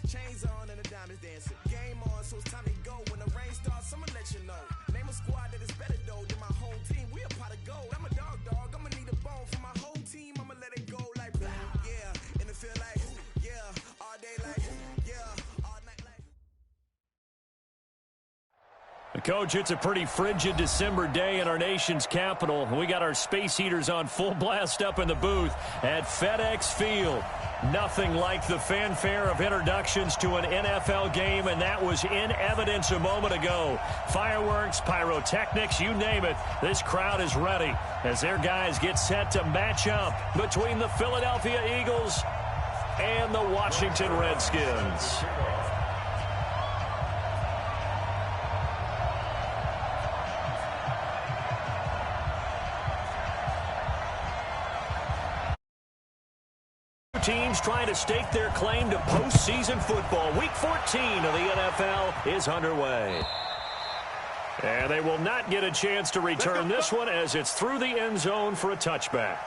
Chains on and the diamonds dancing. Game on, so it's time to go. When the rain starts, I'ma let you know. Name a squad that is better though than my whole team. We a pot of gold. I'm a dog. I'ma need a bone for my whole team. I'ma let it go like blah. Yeah, and it feel like yeah, all day like yeah, all night like. Coach, it's a pretty frigid December day in our nation's capital. We got our space heaters on full blast up in the booth at FedEx Field. Nothing like the fanfare of introductions to an NFL game, and that was in evidence a moment ago. Fireworks, pyrotechnics, you name it. This crowd is ready as their guys get set to match up between the Philadelphia Eagles and the Washington Redskins. Teams trying to stake their claim to postseason football. Week 14 of the NFL is underway. And they will not get a chance to return this one as it's through the end zone for a touchback.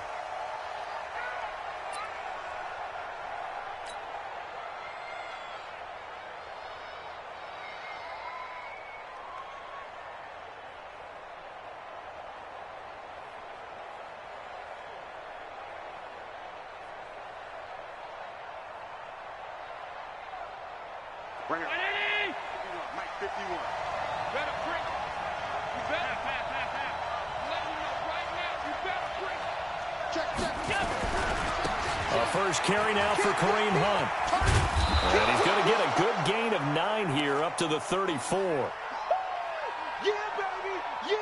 Bring it. Mike 51. Better break. You better pass. Let me know right now. You better break. Check. A first carry now for Kareem Hunt. And he's going to get a good gain of 9 here up to the 34. Yeah, baby. Yeah.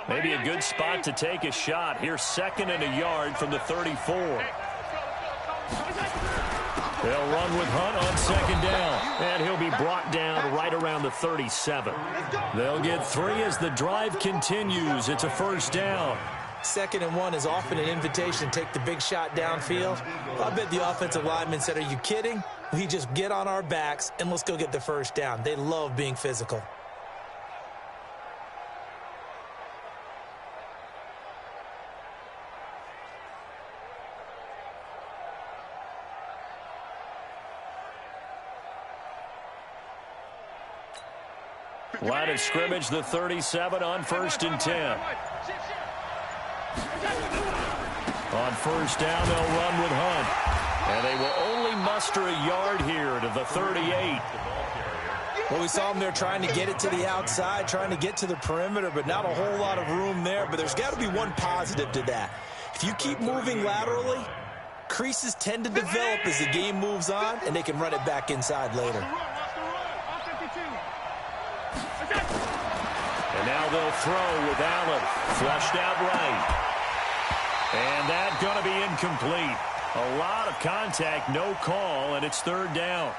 Maybe a good spot to take a shot. Here's 2nd and a yard from the 34. They'll run with Hunt on 2nd down. And he'll be brought down right around the 37. They'll get 3 as the drive continues. It's a first down. 2nd and 1 is often an invitation to take the big shot downfield. I bet the offensive lineman said, are you kidding? We just get on our backs and let's go get the first down. They love being physical. Line of scrimmage, the 37 on 1st and 10. On 1st down, they'll run with Hunt. And they will only muster a yard here to the 38. Well, we saw them there trying to get it to the outside, trying to get to the perimeter, but not a whole lot of room there. But there's got to be one positive to that. If you keep moving laterally, creases tend to develop as the game moves on, and they can run it back inside later. And now they'll throw with Allen. Flushed out right. And that's going to be incomplete. A lot of contact, no call, and it's 3rd down.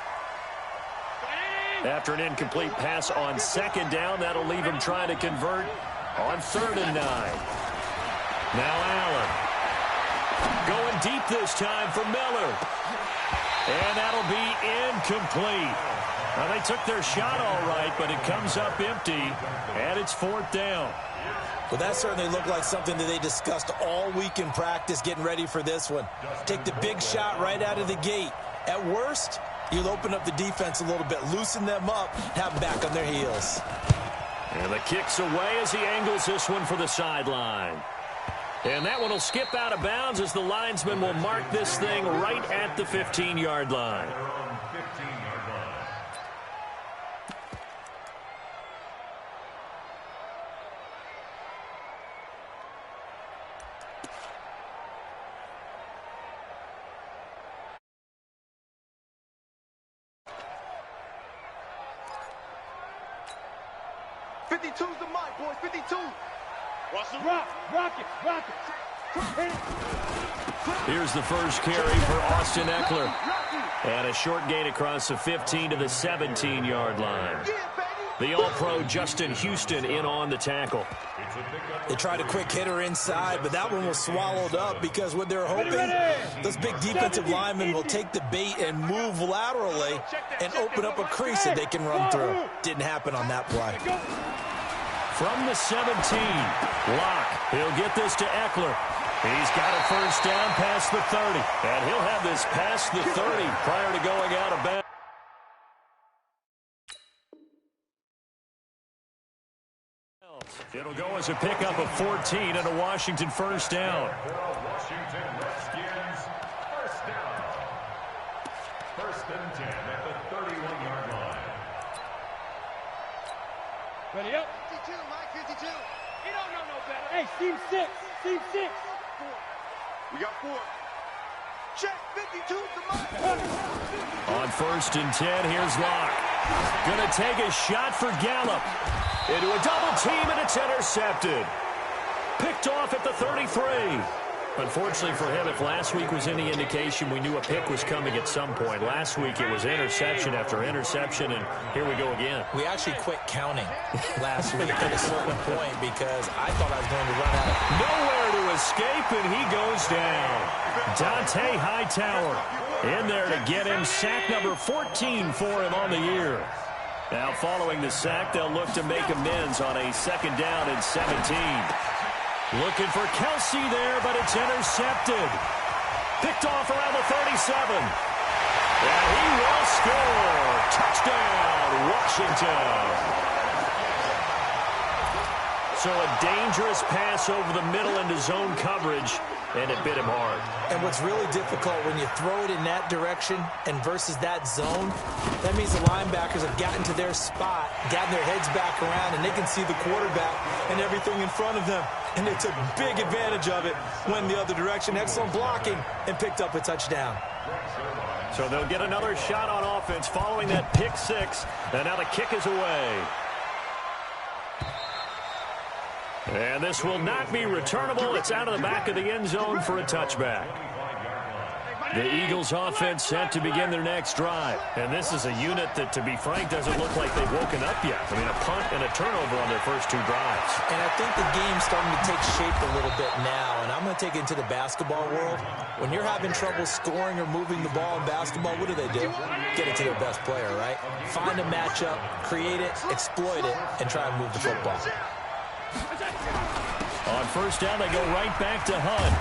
After an incomplete pass on 2nd down, that'll leave him trying to convert on 3rd and 9. Now Allen. Going deep this time for Miller. And that'll be incomplete. Now, they took their shot all right, but it comes up empty, and it's 4th down. Well, that certainly looked like something that they discussed all week in practice getting ready for this one. Take the big shot right out of the gate. At worst, you'll open up the defense a little bit, loosen them up, have them back on their heels. And the kick's away as he angles this one for the sideline. And that one will skip out of bounds as the linesman will mark this thing right at the 15-yard line. Here's the first carry for Austin Eckler. And a short gain across the 15 to the 17-yard line. The All-Pro Justin Houston in on the tackle. They tried a quick hitter inside, but that one was swallowed up because what they're hoping, those big defensive linemen will take the bait and move laterally and open up a crease that they can run through. Didn't happen on that play. From the 17, Locke. He'll get this to Eckler. He's got a first down past the 30, and he'll have this past the 30 prior to going out of bounds. It'll go as a pickup of 14 and a Washington first down. Washington Redskins first down. First and 10 at the 31-yard line. Ready up. 52, Mike, 52. You don't know no better. Hey, team 6. Team 6. We got 4. Check 52 to Mike. On first and 10, here's Locke. Gonna take a shot for Gallup. Into a double team, and it's intercepted. Picked off at the 33. Unfortunately for him, if last week was any indication, we knew a pick was coming at some point. Last week it was interception after interception, and here we go again. We actually quit counting last week at a certain point because I thought I was going to run out of... Nowhere to escape, and he goes down. Dante Hightower in there to get him sack number 14 for him on the year. Now, following the sack, they'll look to make amends on a second down and 17. Looking for Kelsey there, but it's intercepted. Picked off around the 37. And he will score. Touchdown, Washington. So a dangerous pass over the middle into zone coverage, and it bit him hard. And what's really difficult when you throw it in that direction and versus that zone, that means the linebackers have gotten to their spot, gotten their heads back around, and they can see the quarterback and everything in front of them. And they took big advantage of it, went the other direction, excellent blocking, and picked up a touchdown. So they'll get another shot on offense following that pick six, and now the kick is away. And this will not be returnable. It's out of the back of the end zone for a touchback. The Eagles offense set to begin their next drive. And this is a unit that, to be frank, doesn't look like they've woken up yet. I mean, a punt and a turnover on their first 2 drives. And I think the game's starting to take shape a little bit now. And I'm going to take it into the basketball world. When you're having trouble scoring or moving the ball in basketball, what do? Get it to their best player, right? Find a matchup, create it, exploit it, and try and move the football. On first down, they go right back to Hunt.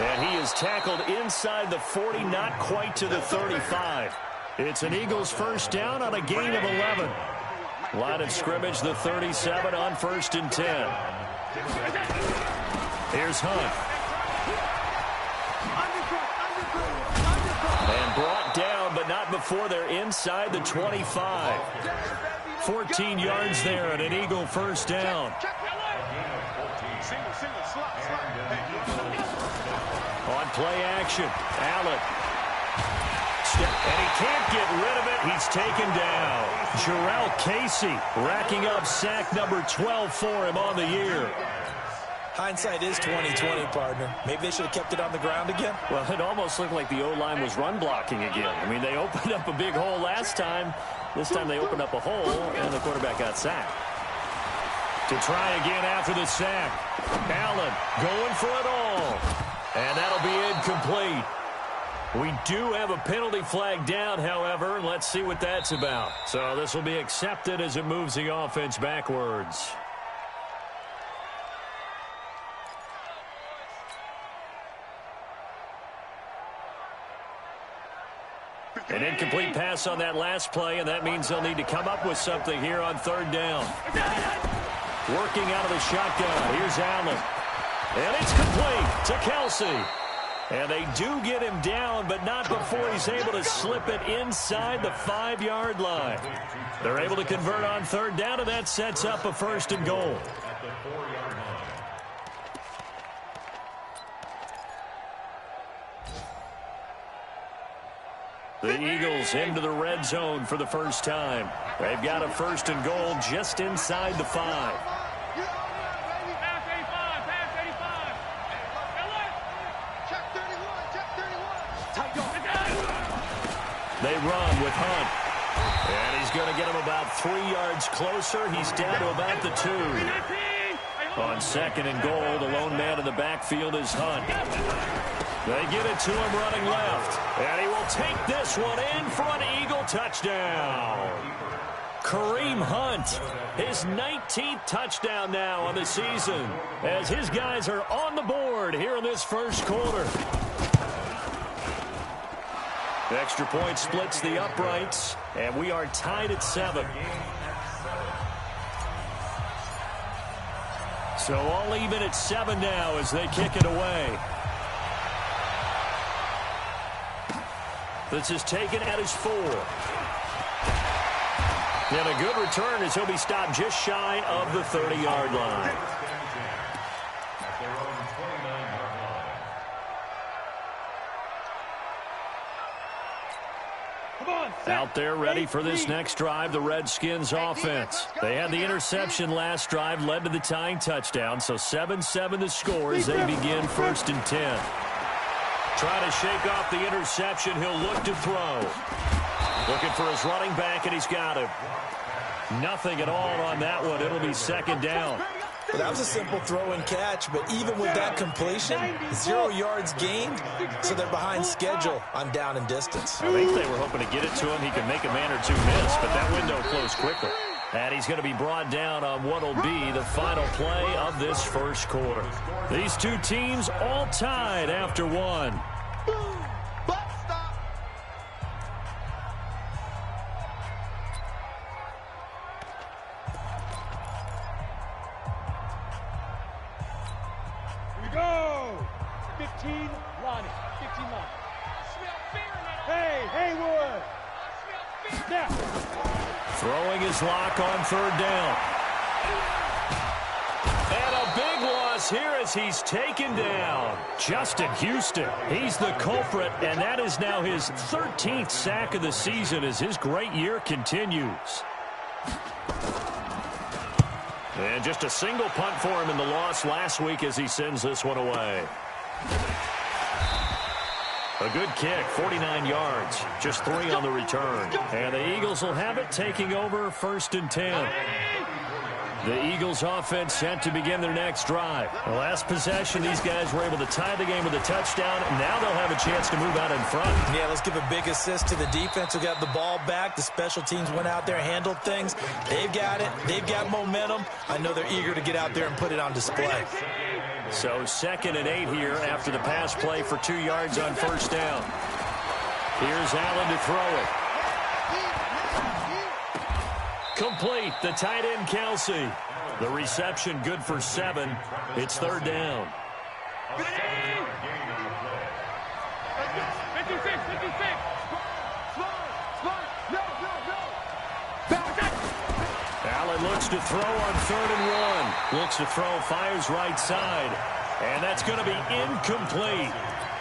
And he is tackled inside the 40, not quite to the 35. It's an Eagles first down on a gain of 11. Line of scrimmage, the 37 on first and 10. Here's Hunt. And brought down, but not before they're inside the 25. 14 yards there and an Eagle first down. On play action, Allen. And he can't get rid of it. He's taken down. Jarrell Casey racking up sack number 12 for him on the year. Hindsight is 20/20, partner. Maybe they should have kept it on the ground again. Well, it almost looked like the O-line was run blocking again. I mean, they opened up a big hole last time. This time they opened up a hole, and the quarterback got sacked. To try again after the sack. Allen going for it all. And that'll be incomplete. We do have a penalty flag down, however. Let's see what that's about. So this will be accepted as it moves the offense backwards. An incomplete pass on that last play, and that means they'll need to come up with something here on third down. Working out of the shotgun. Here's Allen. And it's complete to Kelsey. And they do get him down, but not before he's able to slip it inside the 5-yard line. They're able to convert on third down, and that sets up a first and goal. The Eagles into the red zone for the first time. They've got a first and goal just inside the 5. They run with Hunt. And he's going to get him about 3 yards closer. He's down to about the 2. On 2nd and goal, the lone man in the backfield is Hunt. They get it to him running left. And he will take this one in for an Eagle touchdown. Kareem Hunt, his 19th touchdown now on the season, as his guys are on the board here in this first quarter. The extra point splits the uprights, and we are tied at 7. So all even at 7 now as they kick it away. This is taken at his 4. And a good return as he'll be stopped just shy of the 30-yard line. Out there ready for this next drive, the Redskins offense. They had the interception last drive, led to the tying touchdown, so 7-7 the score as they begin 1st and 10. Trying to shake off the interception, he'll look to throw. Looking for his running back, and he's got him. Nothing at all on that one. It'll be 2nd down. Well, that was a simple throw and catch, but even with that completion, 0 yards gained, so they're behind schedule on down and distance. I think they were hoping to get it to him. He could make a man or two miss, but that window closed quickly. And he's going to be brought down on what will be the final play of this first quarter. These two teams all tied after 1. Go! 15, Lonnie. 15 Lonnie. Hey, Haywood! Snap! Throwing his lock on 3rd down. And a big loss here as he's taken down. Justin Houston, he's the culprit, and that is now his 13th sack of the season as his great year continues. And just a single punt for him in the loss last week as he sends this one away. A good kick, 49 yards, just 3 on the return. And the Eagles will have it, taking over 1st and 10. The Eagles offense set to begin their next drive. The last possession, these guys were able to tie the game with a touchdown. Now they'll have a chance to move out in front. Yeah, let's give a big assist to the defense who got the ball back. The special teams went out there, handled things. They've got it. They've got momentum. I know they're eager to get out there and put it on display. So 2nd and 8 here after the pass play for 2 yards on 1st down. Here's Allen to throw it. Complete, the tight end Kelsey. The reception good for 7. It's 3rd down. 56. Allen looks to throw on 3rd and 1. Looks to throw, fires right side. And that's going to be incomplete.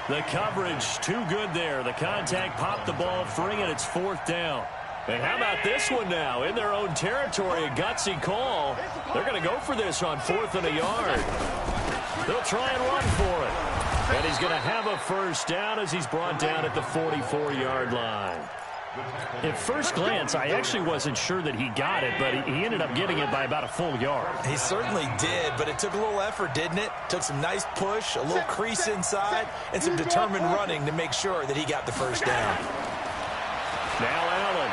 The coverage too good there. The contact popped the ball free, and it's 4th down. And how about this one now? In their own territory, a gutsy call. They're going to go for this on 4th and a yard. They'll try and run for it. And he's going to have a 1st down as he's brought down at the 44-yard line. At first glance, I actually wasn't sure that he got it, but he ended up getting it by about a full yard. He certainly did, but it took a little effort, didn't it? Took some nice push, a little crease inside, and some determined running to make sure that he got the 1st down. Now Allen.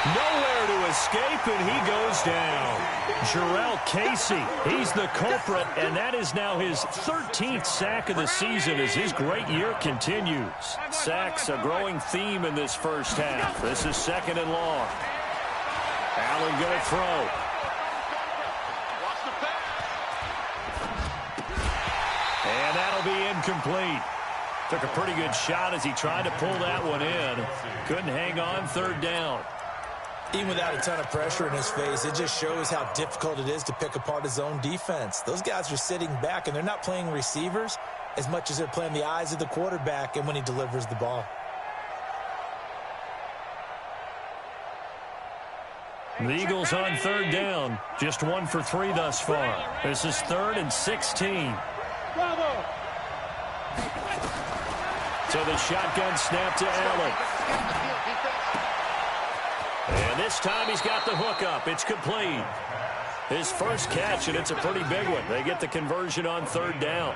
Nowhere to escape, and he goes down. Jurrell Casey, he's the culprit, and that is now his 13th sack of the season as his great year continues. Sacks, a growing theme in this first half. This is 2nd and long. Allen going to throw. And that'll be incomplete. Took a pretty good shot as he tried to pull that one in. Couldn't hang on, 3rd down. Even without a ton of pressure in his face, it just shows how difficult it is to pick apart his own defense. Those guys are sitting back, and they're not playing receivers as much as they're playing the eyes of the quarterback and when he delivers the ball. The Eagles on 3rd down. Just 1 for 3 thus far. This is 3rd and 16. Bravo! So the shotgun snap to Allen. this time he's got the hook up. It's complete. His first catch, and it's a pretty big one. They get the conversion on third down.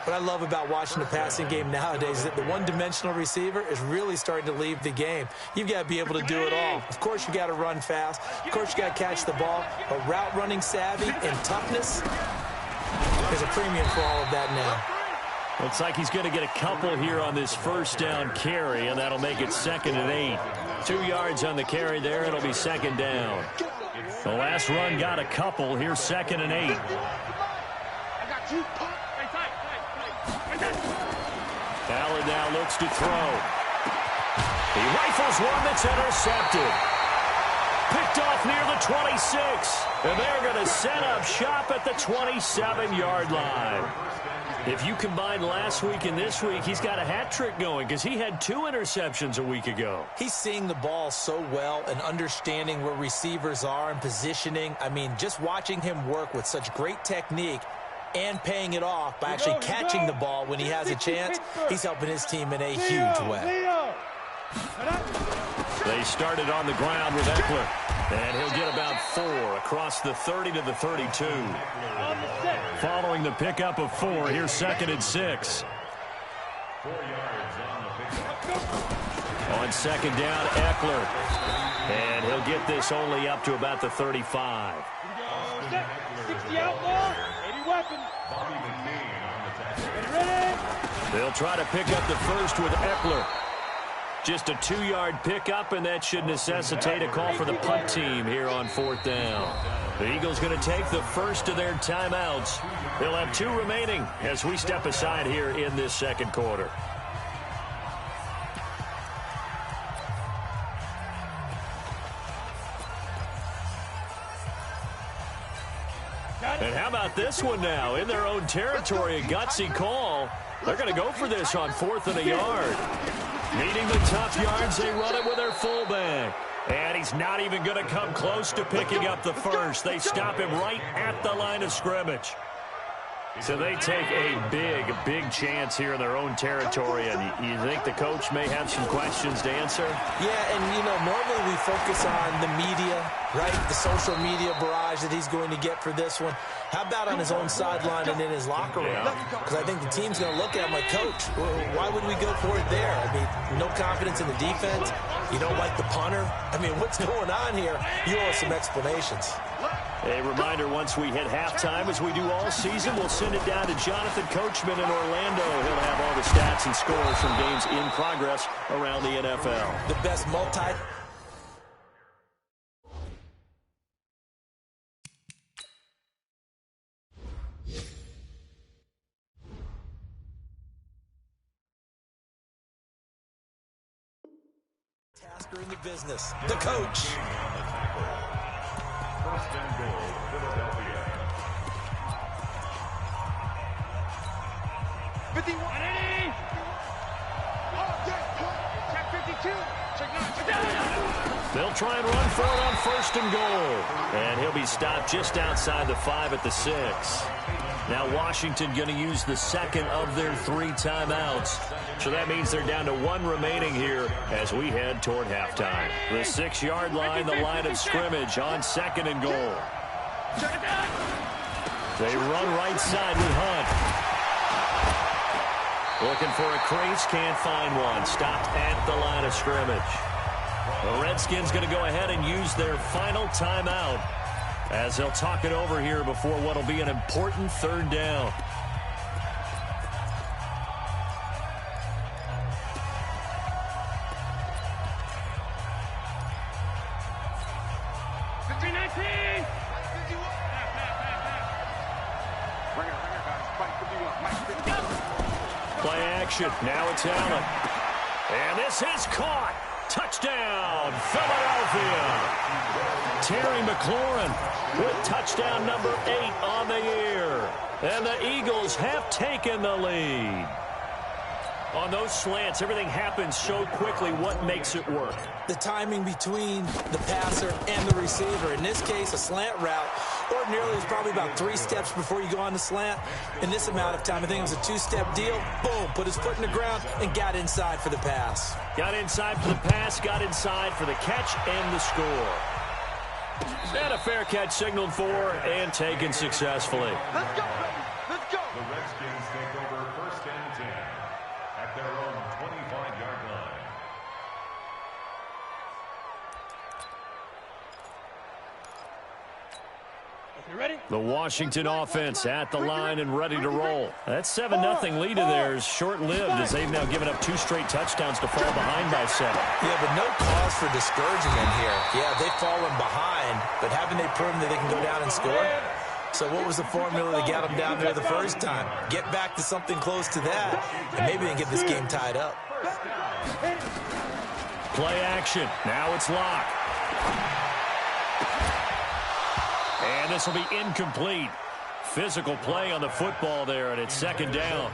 What I love about watching the passing game nowadays is that the one-dimensional receiver is really starting to leave the game. You've got to be able to do it all. Of course, you got to run fast. Of course, you got to catch the ball. But route running savvy and toughness, there's a premium for all of that now. Looks like he's going to get a couple here on this first down carry, and that'll make it 2nd and 8. 2 yards on the carry there. It'll be 2nd down. The last run got a couple. Here's 2nd and 8. Allen now looks to throw. He rifles one that's intercepted. Picked off near the 26. And they're going to set up shop at the 27-yard line. If you combine last week and this week, he's got a hat trick going because he had 2 interceptions a week ago. He's seeing the ball so well and understanding where receivers are and positioning. I mean, just watching him work with such great technique and paying it off by actually catching the ball when he has a chance, he's helping his team in a huge way. They started on the ground with Eckler, and he'll get about 4 across the 30 to the 32. Following the pickup of 4, here's 2nd and 6. 4 yards on the pickup. On 2nd down, Eckler, and he'll get this only up to about the 35. 60 outlaw, 80 weapons. Bobby McNeil on the tackle. Ready? They'll try to pick up the first with Eckler. Just a 2-yard pickup, and that should necessitate a call for the punt team here on 4th down. The Eagles going to take the first of their timeouts. They'll have 2 remaining as we step aside here in this second quarter. And how about this one now? In their own territory, a gutsy call. They're going to go for this on 4th and a yard. Needing the tough yards, they run it with their fullback. And he's not even going to come close to picking up the first. They stop him right at the line of scrimmage. So they take a big chance here in their own territory. And you think the coach may have some questions to answer? Yeah, and, you know, normally we focus on the media, right? The social media barrage that he's going to get for this one. How about on his own sideline and in his locker room? Because I think the team's going to look at him like, Coach, why would we go for it there? I mean, no confidence in the defense. You don't like the punter. I mean, what's going on here? You owe us some explanations. A reminder, once we hit halftime, as we do all season, we'll send it down to Jonathan Coachman in Orlando. He'll have all the stats and scores from games in progress around the NFL. The best tasker in the business, the coach. First and goal, Philadelphia. 51. Check 52. Check 9. They'll try and run for it on 1st and goal. And he'll be stopped just outside the 5 at the 6. Now Washington going to use the 2nd of their 3 timeouts. So that means they're down to 1 remaining here as we head toward halftime. The 6-yard line, the line of scrimmage on 2nd and goal. They run right side with Hunt. Looking for a crease, can't find one. Stopped at the line of scrimmage. The Redskins going to go ahead and use their final timeout as they'll talk it over here before what will be an important 3rd down. Play action. Now it's Allen. And this is caught. Touchdown, Philadelphia. Terry McLaurin with touchdown number 8 on the year. And the Eagles have taken the lead. On those slants, everything happens so quickly. What makes it work? The timing between the passer and the receiver. In this case, a slant route ordinarily is probably about 3 steps before you go on the slant. In this amount of time, I think it was a 2-step deal. Boom, put his foot in the ground and got inside for the pass. Got inside for the pass, got inside for the catch and the score. And a fair catch signaled for and taken successfully. Let's go, baby. Let's go. The Redskins take over 1st and 10 at their own 25-yard line. You ready? The Washington offense at the line and ready to roll. That 7-0 lead of theirs short-lived as they've now given up 2 straight touchdowns to fall behind by 7. Yeah, but no cause for discouragement here. Yeah, they've fallen behind, but haven't they proven that they can go down and score? So what was the formula that got them down there the first time? Get back to something close to that, and maybe they can get this game tied up. Play action. Now it's locked. And this will be incomplete. Physical play on the football there, and it's 2nd down.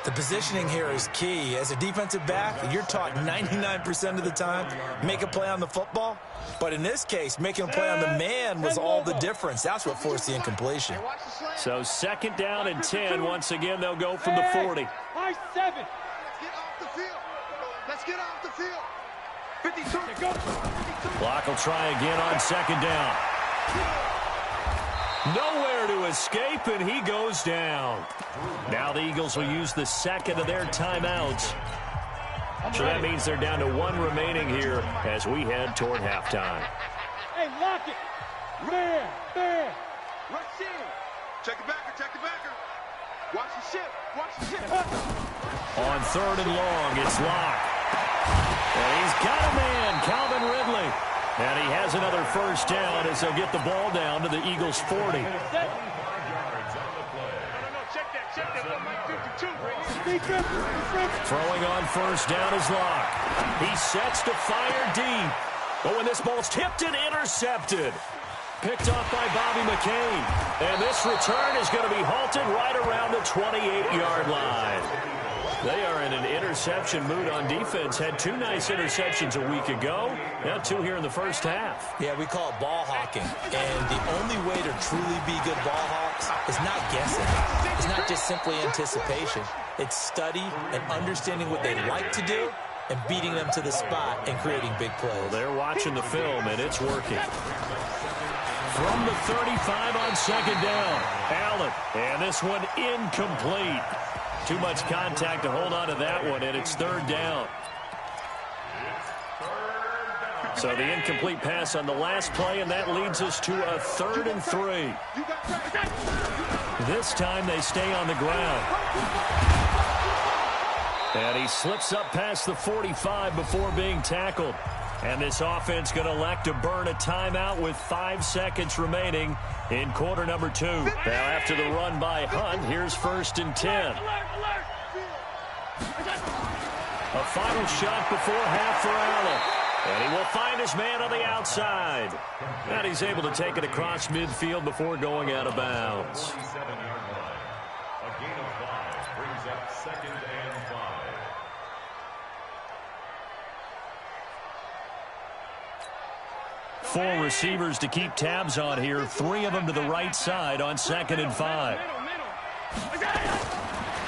The positioning here is key. As a defensive back, you're taught 99% of the time, make a play on the football. But in this case, making a play on the man was all the difference. That's what forced the incompletion. So 2nd down and 10. Once again, they'll go from the 40. High 7. Get off the field. Let's get off the field. 52. Go. Clock will try again on 2nd down. Nowhere to escape, and he goes down. Now the Eagles will use the 2nd of their timeouts. So that means they're down to 1 remaining here as we head toward halftime. Hey, lock it. Man. Rush in. Check the backer. Check the backer. Watch the ship. Watch the ship. On 3rd and long, it's locked. And he's got a man, Calvin Ridley. And he has another 1st down as they'll get the ball down to the Eagles' 40. Throwing on 1st down is locked. He sets to fire deep. But when this ball's tipped and intercepted. Picked off by Bobby McCain. And this return is going to be halted right around the 28-yard line. They are in an interception mood on defense. Had 2 nice interceptions a week ago. Now 2 here in the first half. Yeah, we call it ball hawking. And the only way to truly be good ball hawks is not guessing. It's not just simply anticipation. It's study and understanding what they like to do and beating them to the spot and creating big plays. Well, they're watching the film, and it's working. From the 35 on 2nd down, Allen. And this one incomplete. Too much contact to hold on to that one, and it's 3rd down. So the incomplete pass on the last play, and that leads us to a 3rd and 3. This time they stay on the ground. And he slips up past the 45 before being tackled. And this offense going to elect to burn a timeout with 5 seconds remaining in quarter number 2. Now after the run by Hunt, here's 1st and 10. A final shot before half for Allen. And he will find his man on the outside. And he's able to take it across midfield before going out of bounds. 47-yard line. A gain of 5 brings up 2nd and 5. Four receivers to keep tabs on here. 3 of them to the right side on 2nd and 5.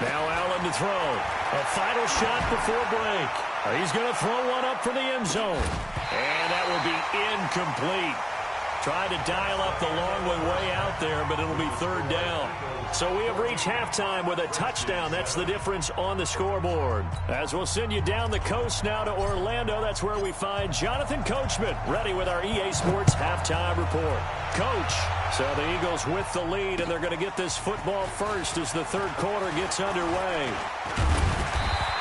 Now Allen to throw. A final shot before break. He's going to throw one up for the end zone. And that will be incomplete. Tried to dial up the long way out there, but it'll be 3rd down. So we have reached halftime with a touchdown. That's the difference on the scoreboard. As we'll send you down the coast now to Orlando, that's where we find Jonathan Coachman, ready with our EA Sports halftime report. Coach, so the Eagles with the lead, and they're going to get this football first as the 3rd quarter gets underway.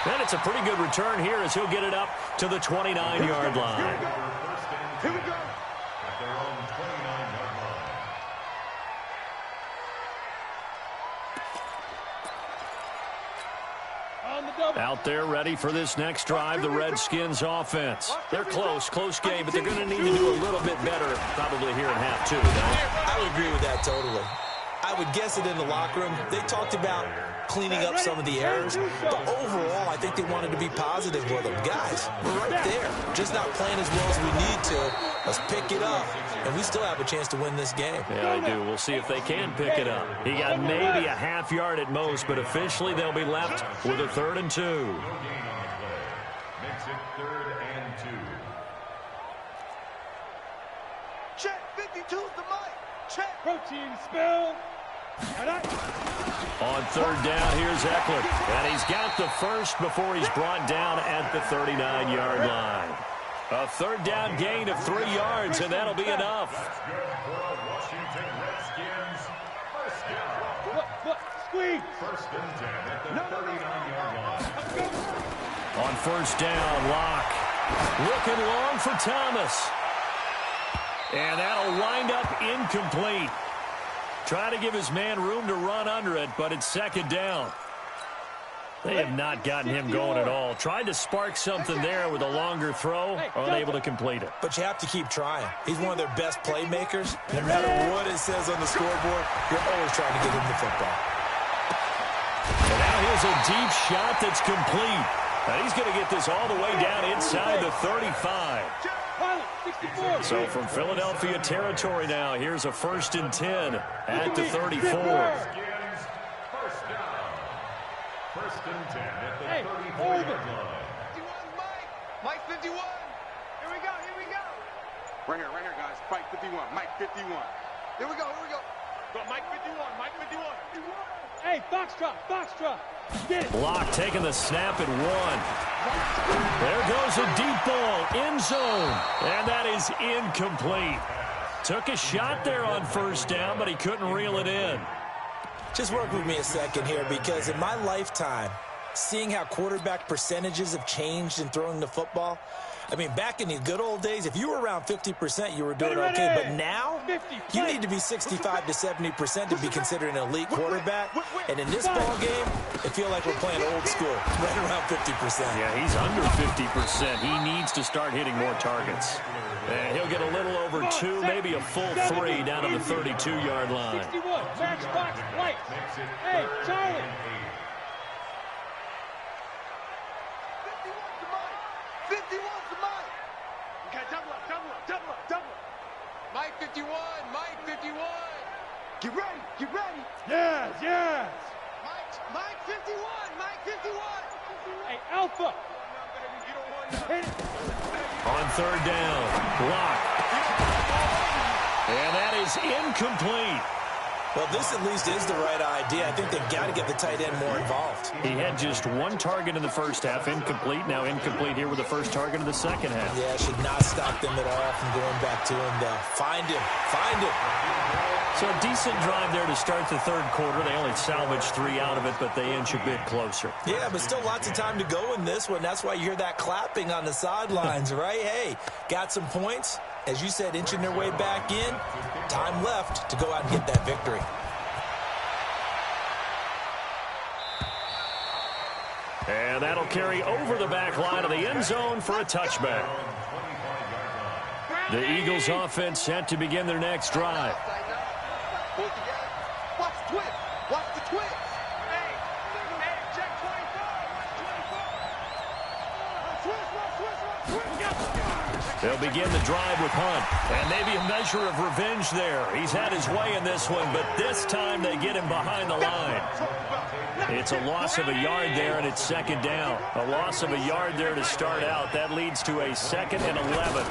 And it's a pretty good return here as he'll get it up to the 29-yard line. Here we go. At their own 29-yard line. Out there ready for this next drive, the Redskins offense. They're close game, but they're going to need to do a little bit better probably here in half 2. I would agree with that totally. I would guess it in the locker room. They talked about cleaning up some of the errors. But overall, I think they wanted to be positive with them. Guys, we're right there. Just not playing as well as we need to. Let's pick it up, and we still have a chance to win this game. Yeah, I do. We'll see if they can pick it up. He got maybe a half yard at most, but officially they'll be left with a 3rd and 2. Makes it 3rd and 2. Check, 52's the mic. Check. Protein spill. On 3rd down, here's Eckler. And he's got the first before he's brought down at the 39-yard line. A 3rd down gain of 3 yards, and that'll be enough. That's good for Washington Redskins. First down. Squeeze. 1st and 10 at the 39-yard line. On 1st down, Locke. Looking long for Thomas. And that'll wind up incomplete. Trying to give his man room to run under it, but it's 2nd down. They have not gotten him going at all. Tried to spark something there with a longer throw, unable to complete it. But you have to keep trying. He's one of their best playmakers. No matter what it says on the scoreboard, you're always trying to get him the football. And now here's a deep shot that's complete. And he's going to get this all the way down inside the 35. So from Philadelphia territory now, here's a 1st and 10 at the 34. First down. 1st and 10 at the 34-yard line. 51, Mike 51. Here we go. Right here, guys. Mike 51. Mike 51. Here we go. Go, Mike 51. Mike 51. Hey, Foxtrot. Get it. Locke taking the snap at 1. There goes a deep ball, end zone, and that is incomplete. Took a shot there on 1st down, but he couldn't reel it in. Just work with me a second here, because in my lifetime, seeing how quarterback percentages have changed in throwing the football, I mean, back in the good old days, if you were around 50%, you were doing okay. But now, you need to be 65 to 70% to be considered an elite quarterback. And in this ball game, I feel like we're playing old school, right around 50%. Yeah, he's under 50%. He needs to start hitting more targets. And he'll get a little over 2, maybe a full 3 down to the 32-yard line. 61, matchbox lights. Hey, Charlie. 51's the Mike. Okay, double up. Mike 51. Get ready. Yes. Mike 51. Hey, Alpha. Hit it. On 3rd down, Locke. And that is incomplete. Well, this at least is the right idea. I think they've got to get the tight end more involved. He had just 1 target in the 1st half, incomplete. Now incomplete here with the 1st target of the 2nd half. Yeah, should not stop them at all from going back to him, though. Find him. So a decent drive there to start the 3rd quarter. They only salvaged 3 out of it, but they inch a bit closer. Yeah, but still lots of time to go in this one. That's why you hear that clapping on the sidelines, right? Hey, got some points. As you said, inching their way back in. Time left to go out and get that victory. And that'll carry over the back line of the end zone for a touchback. The Eagles offense set to begin their next drive. Watch the twist. Hey, check 24. They'll begin the drive with Hunt. And maybe a measure of revenge there. He's had his way in this one, but this time they get him behind the line. It's a loss of a yard there, and it's 2nd down. A loss of a yard there to start out. That leads to a 2nd and 11.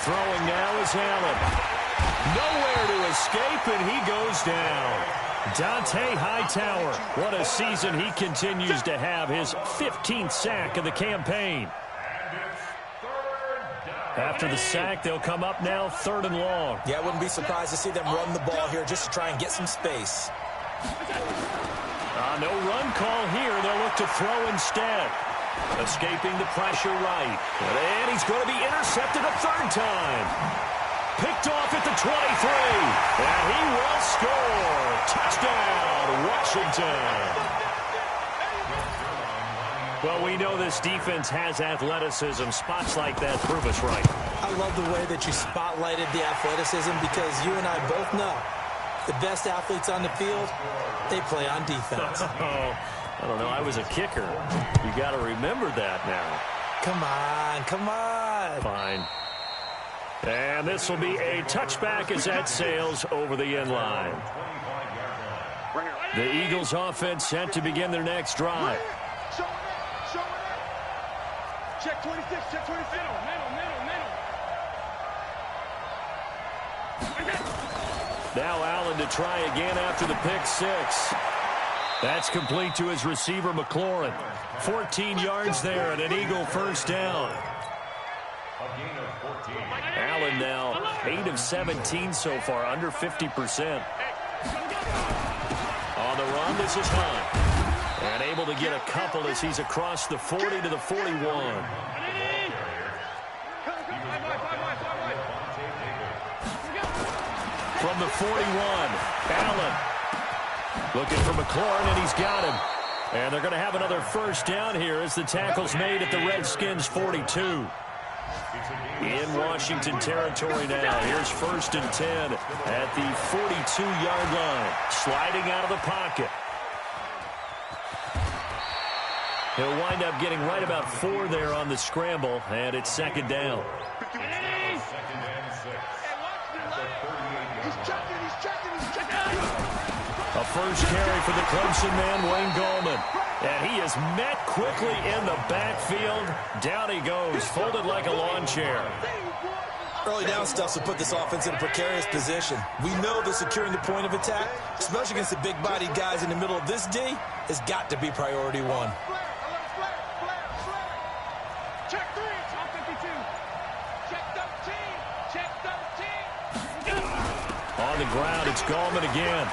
Throwing now is Allen. Nowhere to escape, and he goes down. Dante Hightower. What a season he continues to have. His 15th sack of the campaign. After the sack, they'll come up now 3rd and long. Yeah, I wouldn't be surprised to see them run the ball here just to try and get some space. No run call here. They'll look to throw instead. Escaping the pressure right. And he's going to be intercepted a 3rd time. Picked off at the 23. And he will score. Touchdown, Washington. Well, we know this defense has athleticism. Spots like that prove us right. I love the way that you spotlighted the athleticism, because you and I both know The best athletes on the field, they play on defense. Oh, I don't know. I was a kicker. You got to remember that now. Come on, come on. Fine. And this will be a touchback as that sails over the end line. The Eagles offense set to begin their next drive. Check 26, check 26. Now Allen to try again after the pick six. That's complete to his receiver, McLaurin. 14 yards there and an Eagle first down. Allen now 8 of 17 so far, under 50%. On the run, this is Hunt. And able to get a couple as he's across the 40 to the 41. From the 41, Allen looking for McLaurin, and he's got him. And they're going to have another first down here as the tackle's made at the Redskins' 42. In Washington territory now. Here's 1st and 10 at the 42-yard line. Sliding out of the pocket. He'll wind up getting right about 4 there on the scramble, and it's 2nd down. A first carry for the Clemson man, Wayne Gallman. And he is met quickly in the backfield. Down he goes, folded like a lawn chair. Early down stuff will put this offense in a precarious position. We know that securing the point of attack, especially against the big-bodied guys in the middle of this D, has got to be priority one. Check 3, top 52. Check 13, check 13. On the ground, it's Gallman again.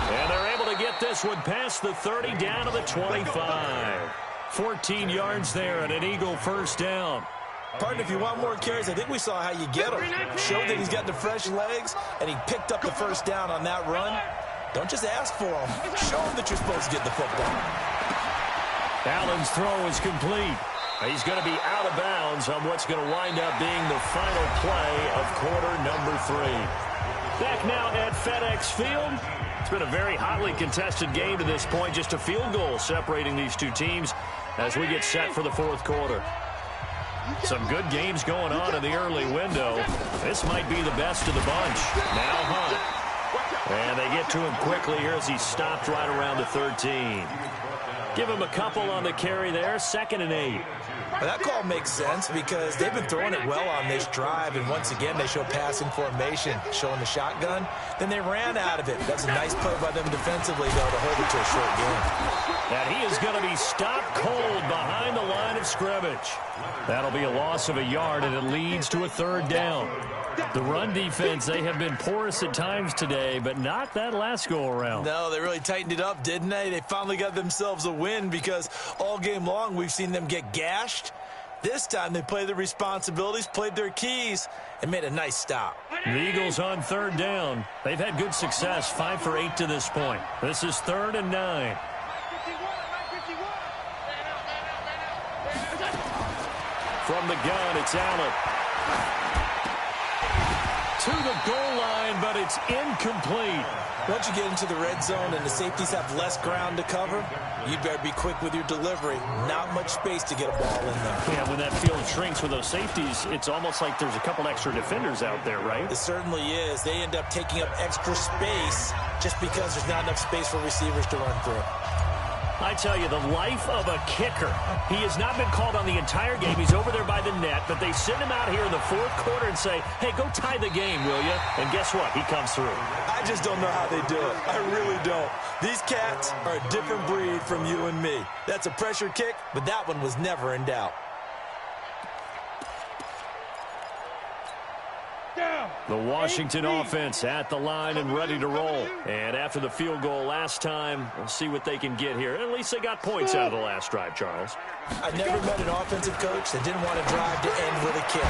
And they're able to get this one past the 30 down to the 25. 14 yards there and an Eagle first down. Partner, if you want more carries, I think we saw how you get him. Showed that he's got the fresh legs, and he picked up the first down on that run. Don't just ask for him. Show him that you're supposed to get the football. Allen's throw is complete. He's going to be out of bounds on what's going to wind up being the final play of quarter number 3. Back now at FedEx Field. It's been a very hotly contested game to this point. Just a field goal separating these two teams as we get set for the 4th quarter. Some good games going on in the early window. This might be the best of the bunch. Now Hunt. And they get to him quickly here as he stopped right around the 13. Give him a couple on the carry there. 2nd and 8. Well, that call makes sense because they've been throwing it well on this drive, and once again they show passing formation, showing the shotgun. Then they ran out of it. That's a nice play by them defensively, though, to hold it to a short game. And he is going to be stopped cold behind the line of scrimmage. That'll be a loss of a yard, and it leads to a 3rd down. The run defense, they have been porous at times today, but not that last go-around. No, they really tightened it up, didn't they? They finally got themselves a win because all game long we've seen them get gashed. This time they played their responsibilities, played their keys, and made a nice stop. The Eagles on 3rd down. They've had good success, 5 for 8 to this point. This is 3rd and 9. From the gun, it's Allen. To the goal line, but it's incomplete. Once you get into the red zone and the safeties have less ground to cover, you better be quick with your delivery. Not much space to get a ball in there. Yeah, when that field shrinks with those safeties, it's almost like there's a couple extra defenders out there, right? It certainly is. They end up taking up extra space just because there's not enough space for receivers to run through. I tell you, the life of a kicker. He has not been called on the entire game. He's over there by the net, but they send him out here in the 4th quarter and say, hey, go tie the game, will you? And guess what? He comes through. I just don't know how they do it. I really don't. These cats are a different breed from you and me. That's a pressure kick, but that one was never in doubt. The Washington offense at the line and ready to roll. And after the field goal last time, we'll see what they can get here. At least they got points out of the last drive, Charles. I never met an offensive coach that didn't want to drive to end with a kick.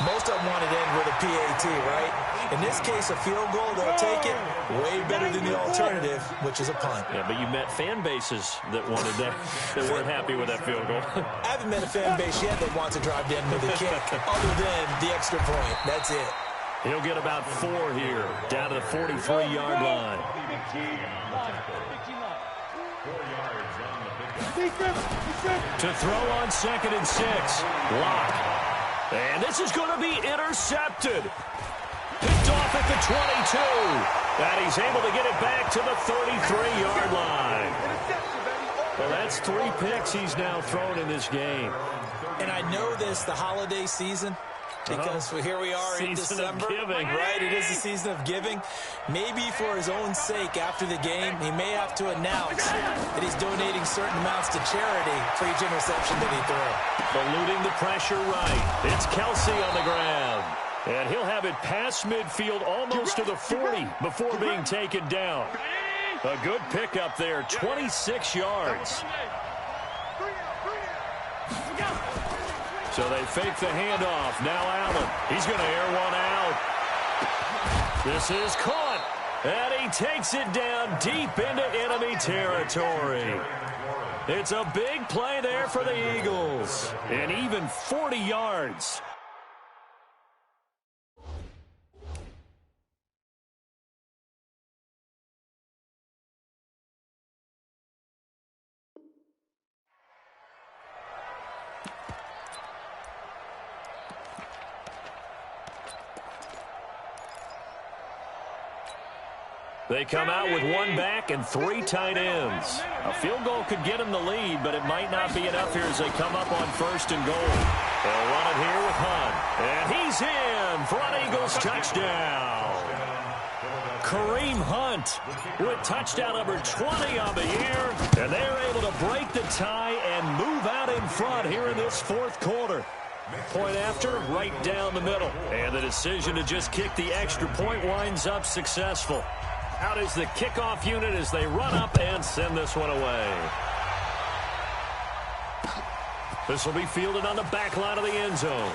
Most of them wanted to end with a PAT, right? In this case, a field goal, they'll take it. Way better than the alternative, which is a punt. Yeah, but you met fan bases that wanted that, that weren't happy with that field goal. I haven't met a fan base yet that wants to drive to end with a kick, other than the extra point. That's it. He'll get about 4 here, down to the 43-yard line. 4 yards on the pickup. To throw on 2nd and 6. Lock. And this is going to be intercepted. Picked off at the 22. And he's able to get it back to the 33-yard line. Well, that's 3 picks he's now thrown in this game. And I know this, the holiday season, because here we are in December, right? It is the season of giving. Maybe for his own sake after the game, he may have to announce that he's donating certain amounts to charity for each interception that he threw. Eluding the pressure right. It's Kelsey on the ground. And he'll have it past midfield almost to the 40 before being taken down. A good pickup there, 26 yards. So they fake the handoff. Now Allen. He's going to air one out. This is caught. And he takes it down deep into enemy territory. It's a big play there for the Eagles. And even 40 yards. They come out with 1 back and 3 tight ends. A field goal could get them the lead, but it might not be enough here as they come up on 1st and goal. They'll run it here with Hunt. And he's in for an Eagles touchdown. Kareem Hunt with touchdown number 20 on the year. And they're able to break the tie and move out in front here in this 4th quarter. Point after, right down the middle. And the decision to just kick the extra point winds up successful. Out is the kickoff unit as they run up and send this one away. This will be fielded on the back line of the end zone.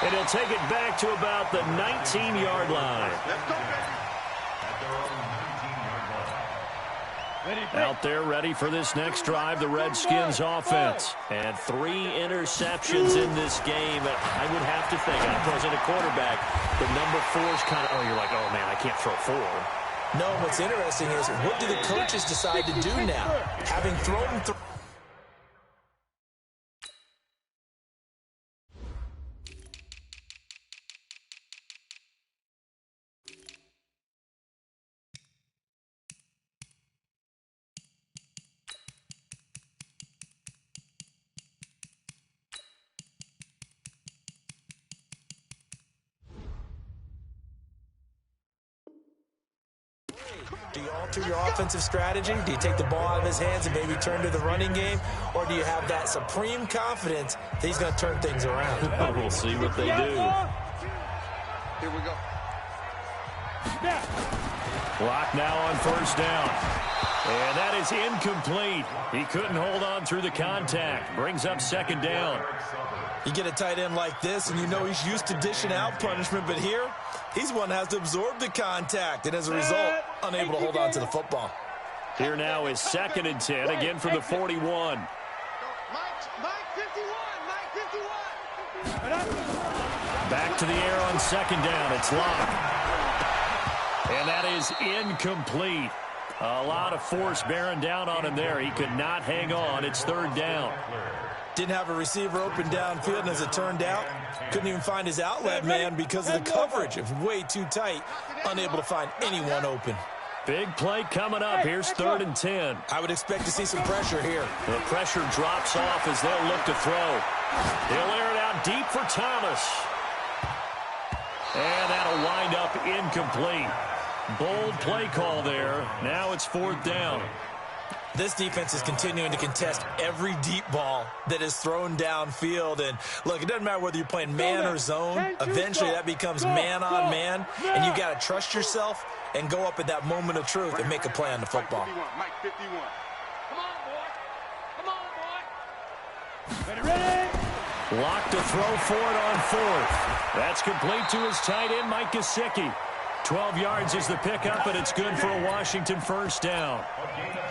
And he'll take it back to about the 19-yard line. Let's go, baby. Out there ready for this next drive, the Redskins offense. And 3 interceptions in this game. I would have to think, if I wasn't a quarterback, the number 4 is kind of, you're like, oh, man, I can't throw 4. No, what's interesting is what do the coaches decide to do now? Having thrown through. Do you alter your offensive strategy? Do you take the ball out of his hands and maybe turn to the running game? Or do you have that supreme confidence that he's going to turn things around? We'll see what they do. Here we go. Block now on 1st down. And that is incomplete. He couldn't hold on through the contact. Brings up 2nd down. You get a tight end like this, and you know he's used to dishing out punishment, but here, he's one that has to absorb the contact, and as a result, unable to hold on to the football. Here now is 2nd and 10, again from the 41. Mike 51, Mike 51. Back to the air on 2nd down. It's Locke. And that is incomplete. A lot of force bearing down on him there. He could not hang on. It's 3rd down. Didn't have a receiver open downfield, and as it turned out, couldn't even find his outlet man because of the coverage. It was way too tight, unable to find anyone open. Big play coming up. Here's 3rd and 10. I would expect to see some pressure here. The pressure drops off as they'll look to throw. He'll air it out deep for Thomas. And that'll wind up incomplete. Bold play call there. Now it's 4th down. This defense is continuing to contest every deep ball that is thrown downfield. And, look, it doesn't matter whether you're playing man or zone. Eventually that becomes man on man, and you've got to trust yourself and go up at that moment of truth and make a play on the football. Mike 51. Come on, boy. Come on, boy. Ready, ready. Locked to throw for it on 4th. That's complete to his tight end, Mike Gesicki. 12 yards is the pickup, and it's good for a Washington first down.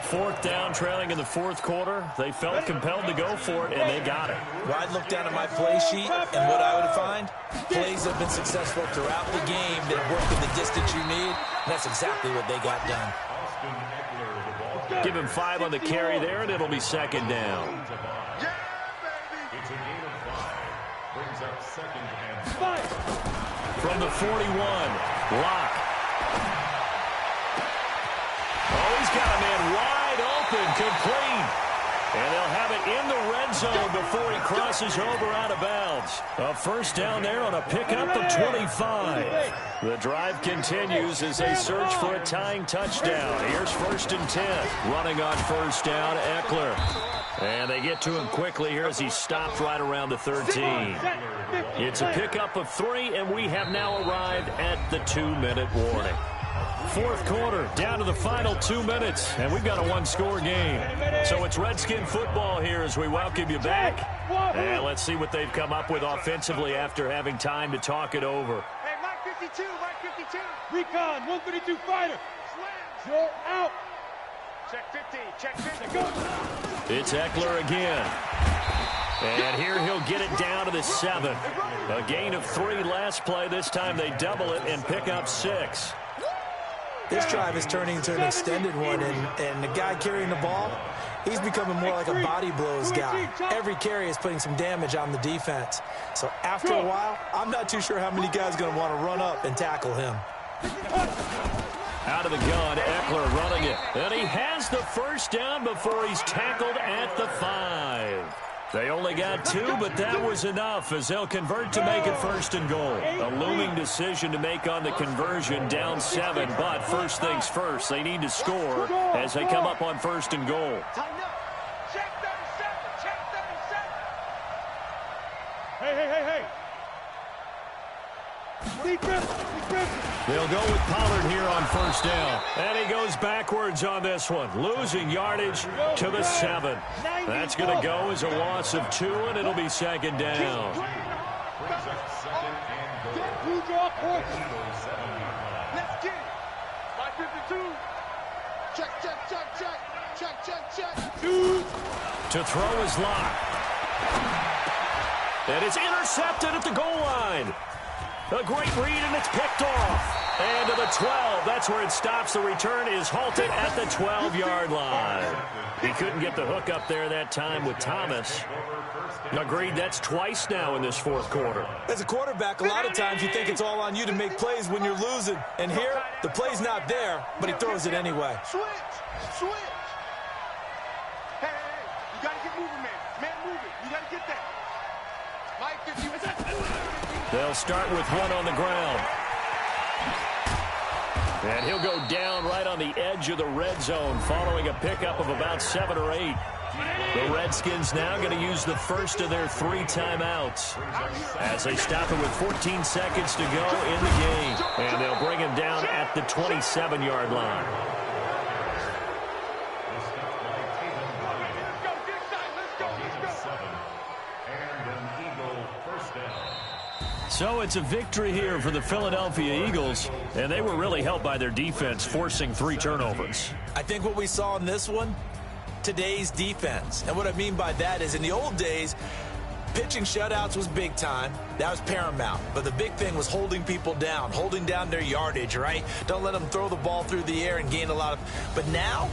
Fourth down, trailing in the fourth quarter. They felt compelled to go for it, and they got it. Well, I'd look down at my play sheet, and what I would find, plays have been successful throughout the game that have worked in the distance you need, and that's exactly what they got done. Give him 5 on the carry there, and it'll be second down. Yeah, baby. It's a gain of 5. Brings up second and 5. From the 41, Locke. Oh, he's got a man wide open, complete. And they'll have it in the red zone before he crosses over out of bounds. A first down there on a pickup of 25. The drive continues as they search for a tying touchdown. Here's first and 10. Running on first down, Eckler. And they get to him quickly here as he stopped right around the 13. It's a pickup of 3, and we have now arrived at the 2-minute warning. Fourth quarter, down to the final 2 minutes, and we've got a one-score game. So it's Redskin football here as we welcome you back. And let's see what they've come up with offensively after having time to talk it over. Hey, Mike 52, Mike 52. Recon, 132 fighter. You're out. Check 50, check 50. Go. It's Eckler again. And here he'll get it down to the 7. A gain of 3 last play. This time they double it and pick up 6. This drive is turning into an extended one, and the guy carrying the ball, he's becoming more like a body blows guy. Every carry is putting some damage on the defense. So after a while, I'm not too sure how many guys are going to want to run up and tackle him. Out of the gun, Eckler running it. And he has the first down before he's tackled at the 5. They only got 2, but that was enough as they'll convert to make it first and goal. A looming decision to make on the conversion, down 7. But first things first, they need to score as they come up on first and goal. Tighten up. Check 37, check 37. Hey. Defense. They'll go with Pollard here on first down. And he goes backwards on this one, losing yardage to the 7. That's going to go as a loss of 2, and it'll be second down. Brings up second and goal. Who draw points? Let's get it. Mike 52. Check. To throw his lock. And it's intercepted at the goal line. A great read, and it's picked off. And to the 12. That's where it stops. The return is halted at the 12-yard line. He couldn't get the hook up there that time with Thomas. Agreed, that's twice now in this fourth quarter. As a quarterback, a lot of times you think it's all on you to make plays when you're losing. And here, the play's not there, but he throws it anyway. Switch. Hey. You got to get moving, man. Man, moving. You got to get that. Mike 50. They'll start with 1 on the ground. And he'll go down right on the edge of the red zone following a pickup of about 7 or 8. The Redskins now going to use the first of their 3 timeouts as they stop it with 14 seconds to go in the game. And they'll bring him down at the 27-yard line. So it's a victory here for the Philadelphia Eagles, and they were really helped by their defense, forcing 3 turnovers. I think what we saw in this one, today's defense. And what I mean by that is in the old days, pitching shutouts was big time. That was paramount. But the big thing was holding people down, holding down their yardage, right? Don't let them throw the ball through the air and gain a lot of... But now,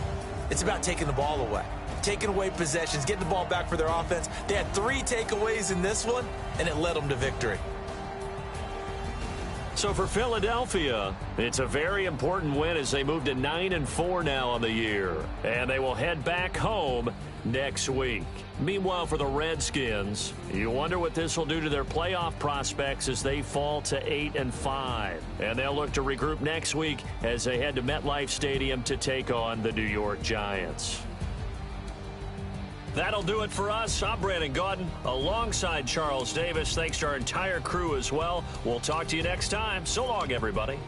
it's about taking the ball away. Taking away possessions, getting the ball back for their offense. They had 3 takeaways in this one, and it led them to victory. So for Philadelphia, it's a very important win as they move to 9-4 now on the year. And they will head back home next week. Meanwhile, for the Redskins, you wonder what this will do to their playoff prospects as they fall to 8-5. And they'll look to regroup next week as they head to MetLife Stadium to take on the New York Giants. That'll do it for us. I'm Brandon Gaudin alongside Charles Davis. Thanks to our entire crew as well. We'll talk to you next time. So long, everybody.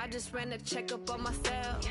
I just ran a checkup on myself.